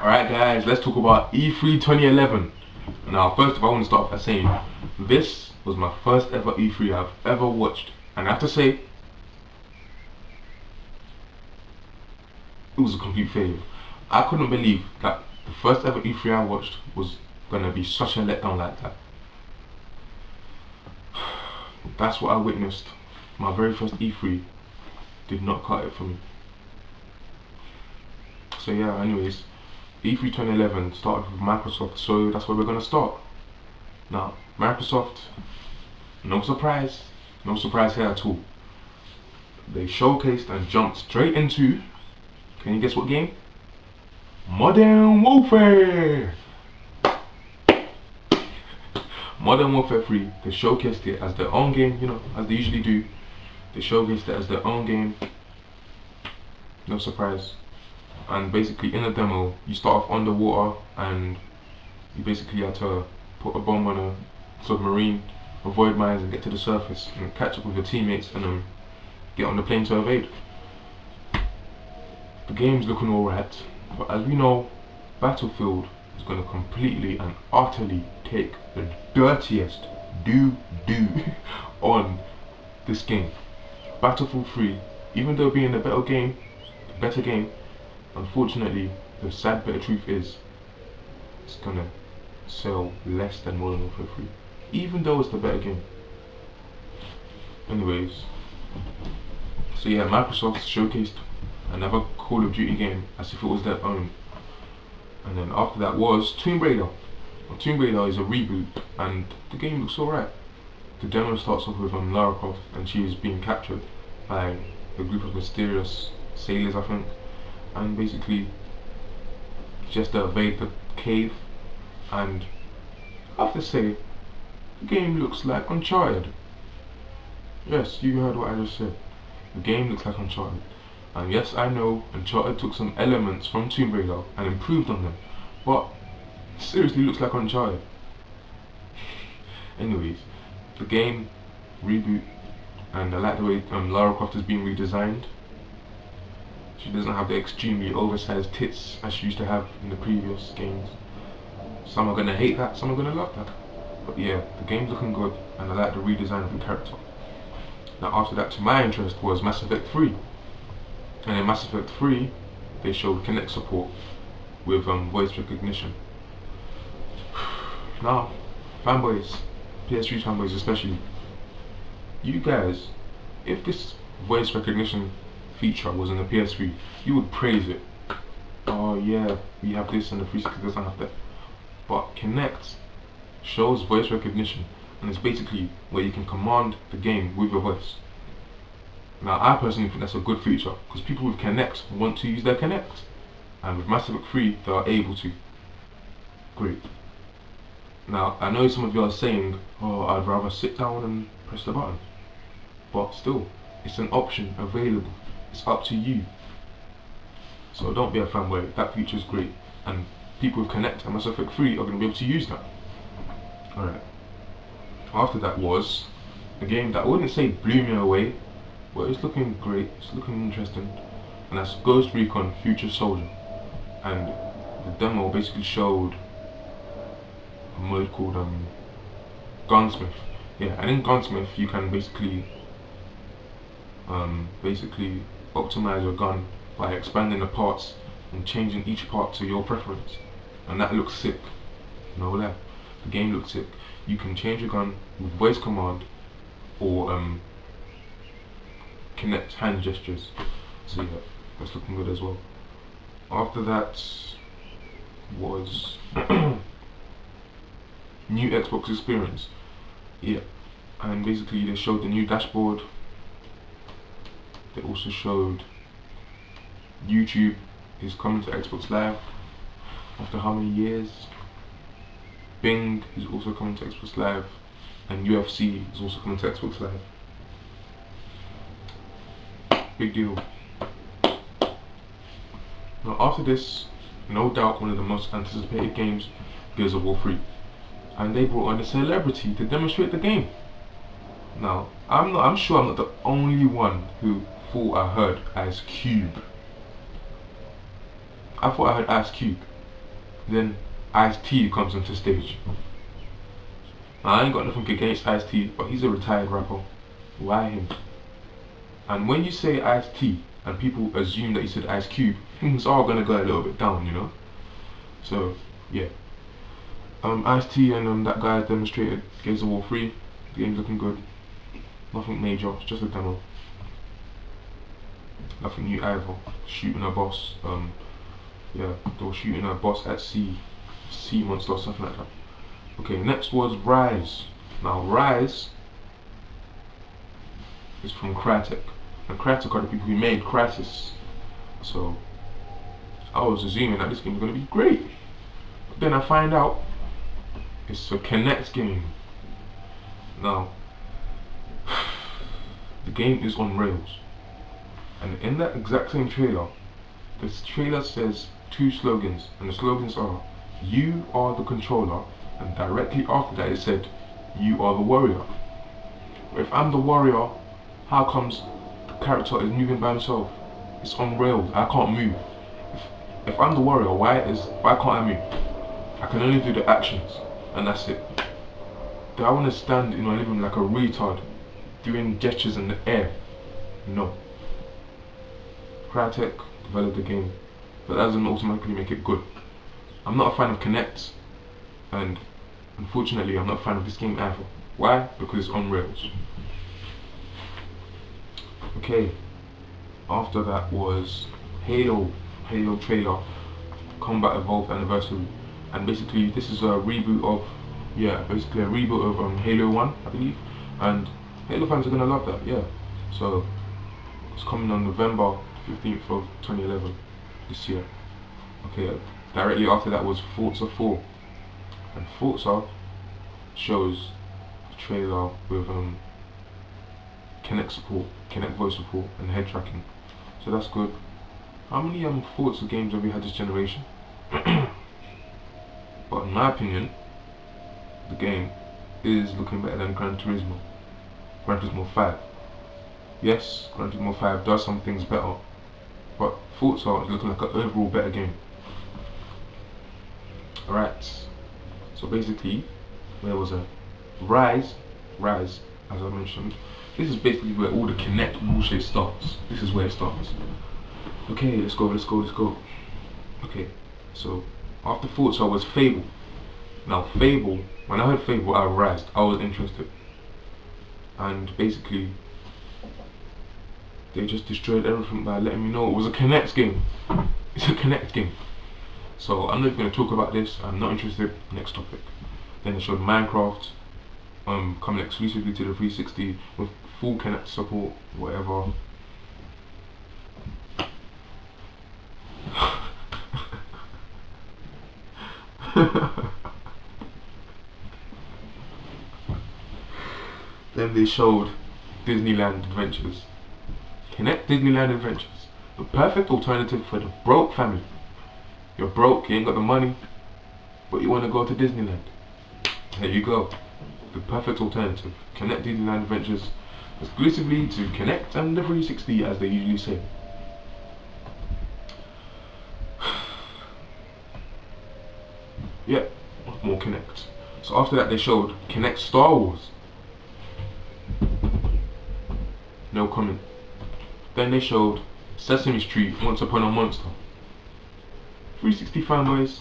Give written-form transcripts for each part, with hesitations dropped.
Alright guys, let's talk about E3 2011. Now first of all, I want to start by saying this was my first ever E3 I've ever watched, and I have to say it was a complete failure. I couldn't believe that the first ever E3 I watched was gonna be such a letdown like that. That's what I witnessed. My very first E3 did not cut it for me. So yeah, anyways, E3 2011 started with Microsoft, so that's where we're gonna start. Now, Microsoft, no surprise here at all. They showcased and jumped straight into, can you guess what game? Modern Warfare! Modern Warfare 3, they showcased it as their own game, you know, as they usually do. They showcased it as their own game, no surprise. And basically in the demo, you start off underwater and you basically have to put a bomb on a submarine, avoid mines and get to the surface and catch up with your teammates and get on the plane to evade. The game's looking alright, but as we know, Battlefield is going to completely and utterly take the dirtiest doo-doo on this game. Battlefield 3, even though being the better game, unfortunately, the sad bitter truth is it's gonna sell less than Modern Warfare 3, even though it's the better game. Anyways, so yeah, Microsoft showcased another Call of Duty game as if it was their own, and then after that was Tomb Raider. Well, Tomb Raider is a reboot, and the game looks alright. The demo starts off with Lara Croft, and she is being captured by a group of mysterious sailors, I think, and basically just to evade the cave. And I have to say, the game looks like Uncharted. Yes, you heard what I just said. The game looks like Uncharted. And yes, I know Uncharted took some elements from Tomb Raider and improved on them, but it seriously looks like Uncharted. Anyways, the game reboot, and I like the way Lara Croft is being redesigned. She doesn't have the extremely oversized tits as she used to have in the previous games. Some are going to hate that, some are going to love that. But yeah, the game's looking good, and I like the redesign of the character. Now after that, to my interest, was Mass Effect 3. And in Mass Effect 3, they showed Kinect support with voice recognition. Now, fanboys, PS3 fanboys especially, you guys, if this voice recognition feature was in the PS3, you would praise it. Oh yeah, we have this and the 360 doesn't have that. But Kinect shows voice recognition, and it's basically where you can command the game with your voice. Now I personally think that's a good feature, because people with Kinect want to use their Kinect, and with Mass Effect 3 they are able to. Great. Now I know some of you are saying, oh, I'd rather sit down and press the button, but still, it's an option available. It's up to you. So don't be a fanboy. That feature is great, and people with Kinect and Mass Effect 3 are going to be able to use that. Alright. After that was a game that I wouldn't say blew me away, but it's looking great, it's looking interesting, and that's Ghost Recon Future Soldier. And the demo basically showed a mode called Gunsmith. Yeah, and in Gunsmith you can basically optimize your gun by expanding the parts and changing each part to your preference, and that looks sick. No lie, the game looks sick. You can change your gun with voice command or Kinect hand gestures. So yeah, that's looking good as well. After that was new Xbox experience. Yeah, and basically they showed the new dashboard. They also showed YouTube is coming to Xbox Live after how many years. Bing is also coming to Xbox Live, and UFC is also coming to Xbox Live. Big deal. Now after this, no doubt one of the most anticipated games, Gears of War 3, and they brought on a celebrity to demonstrate the game. Now I'm sure I'm not the only one who thought I heard Ice Cube. I thought I heard Ice Cube. Then Ice-T comes onto stage. Now, I ain't got nothing against Ice-T, but he's a retired rapper. Why him? And when you say Ice-T and people assume that you said Ice Cube, things are gonna go a little bit down, you know. So yeah, Ice-T and that guy demonstrated Gears of War 3. The game's looking good. Nothing major, it's just a demo. Nothing new either. Shooting a boss. Yeah, they were shooting a boss at sea monster or something like that. Okay, next was Rise. Now Rise is from Crytek, and Crytek are the people who made Crysis. So I was assuming that this game is going to be great, but then I find out it's a Kinect game. Now the game is on rails, and in that exact same trailer, this trailer says two slogans, and the slogans are "You are the controller," and directly after that it said "You are the warrior." If I'm the warrior, how comes the character is moving by himself? It's on rails, I can't move. If I'm the warrior, why can't I move? I can only do the actions, and that's it. Do I want to stand in my living room like a retard, doing gestures in the air? No. Crytek developed the game, but that doesn't automatically make it good. I'm not a fan of Kinect, and unfortunately I'm not a fan of this game either. Why? Because it's on rails. Okay, after that was Halo trailer, Combat Evolved Anniversary, and basically this is a reboot of, basically a reboot of Halo 1, I believe, and Halo fans are gonna love that, yeah. So it's coming on November 15th of 2011 this year. Okay, directly after that was Forza 4, and Forza shows a trailer with Kinect support, Kinect voice support, and head tracking. So that's good. How many Forza games have we had this generation? But in my opinion, the game is looking better than Gran Turismo 5. Yes, Gran Turismo 5 does some things better, but Forza is looking like an overall better game. Alright, so basically, where was I? Rise, as I mentioned, this is basically where all the Kinect bullshit starts. This is where it starts. Okay, let's go. Okay, so after Forza was Fable. Now Fable, when I heard Fable out of Rise, I was interested. And basically, they just destroyed everything by letting me know it was a Kinect game. It's a Kinect game. So I'm not even going to talk about this, I'm not interested. Next topic. Then they showed Minecraft coming exclusively to the 360 with full Kinect support, whatever. Then they showed Disneyland Adventures. Kinect Disneyland Adventures, the perfect alternative for the broke family. You're broke, you ain't got the money, but you want to go to Disneyland. There you go. The perfect alternative. Kinect Disneyland Adventures, exclusively to Kinect and the 360, as they usually say. Yeah, more Kinect. So after that they showed Kinect Star Wars. No comment. Then they showed Sesame Street Once Upon a Monster. 360 fanboys,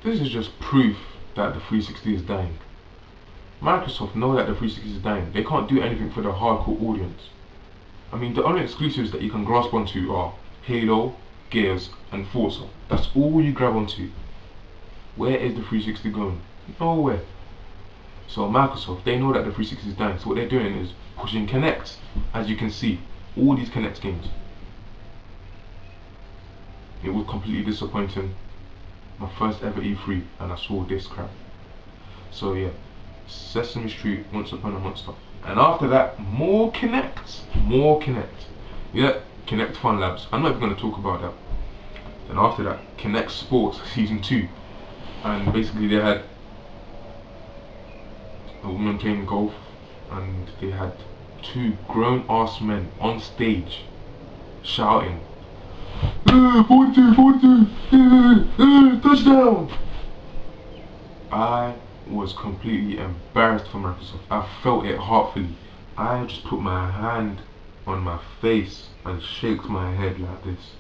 this is just proof that the 360 is dying. Microsoft know that the 360 is dying. They can't do anything for the hardcore audience. I mean, the only exclusives that you can grasp onto are Halo, Gears, and Forza. That's all you grab onto. Where is the 360 going? Nowhere. So Microsoft, they know that the 360 is dying. So what they're doing is pushing Kinect. As you can see, all these Kinect games. It was completely disappointing. My first ever E3, and I saw this crap. So yeah, Sesame Street Once Upon a Monster. And after that, more Kinect. Yeah, Kinect Fun Labs. I'm not even going to talk about that. Then after that, Kinect Sports Season 2. And basically they had a woman playing golf, and they had two grown ass men on stage shouting, 42, 42, touchdown! I was completely embarrassed for Microsoft. I felt it heartfully. I just put my hand on my face and shaked my head like this.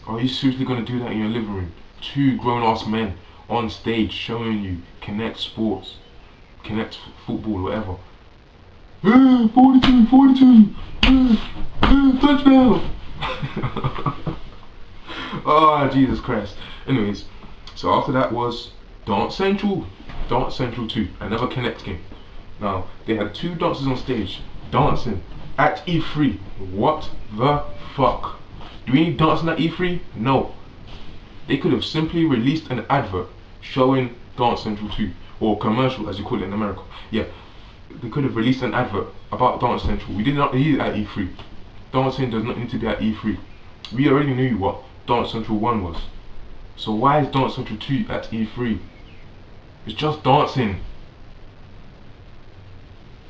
Are you seriously gonna do that in your living room? Two grown-ass men on stage showing you Connect Sports, Connect Football, whatever. 42, 42, touchdown! Oh, Jesus Christ. Anyways, so after that was Dance Central 2, another Connect game. Now, they had two dancers on stage dancing at E3. What the fuck? Do we need dancing at E3? No. They could have simply released an advert showing Dance Central 2, or commercial as you call it in America. Yeah, they could have released an advert about Dance Central. We did not need it at E3. Dancing does not need to be at E3. We already knew what Dance Central 1 was. So why is Dance Central 2 at E3? It's just dancing.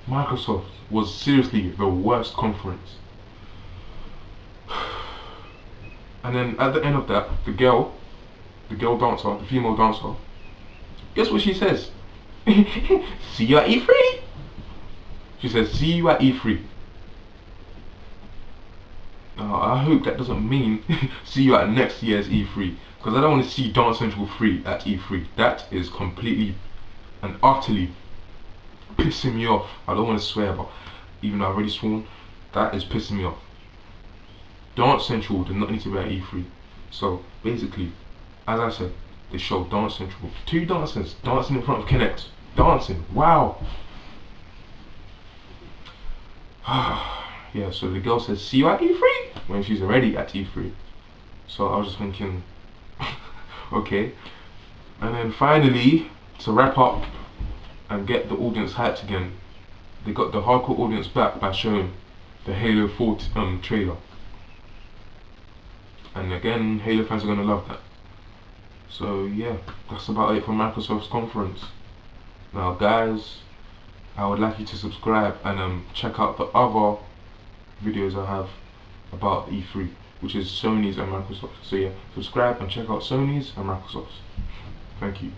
Microsoft was seriously the worst conference. And then at the end of that, the girl dancer, the female dancer, guess what she says? See you at E3? She says, see you at E3. I hope that doesn't mean see you at next year's E3, because I don't want to see Dance Central 3 at E3. That is completely and utterly pissing me off. I don't want to swear, but even though I've already sworn, that is pissing me off. Dance Central did not need to be at E3. So basically, as I said, they showed Dance Central. Two dancers dancing in front of Kinect. Dancing, wow. Yeah, so the girl says, see you at E3? When she's already at E3. So I was just thinking, okay. And then finally, to wrap up and get the audience hyped again, they got the hardcore audience back by showing the Halo 4 trailer. And again, Halo fans are going to love that. So yeah, that's about it for Microsoft's conference. Now guys, I would like you to subscribe and check out the other videos I have about E3, which is Sony's and Microsoft. So yeah, subscribe and check out Sony's and Microsoft's. Thank you.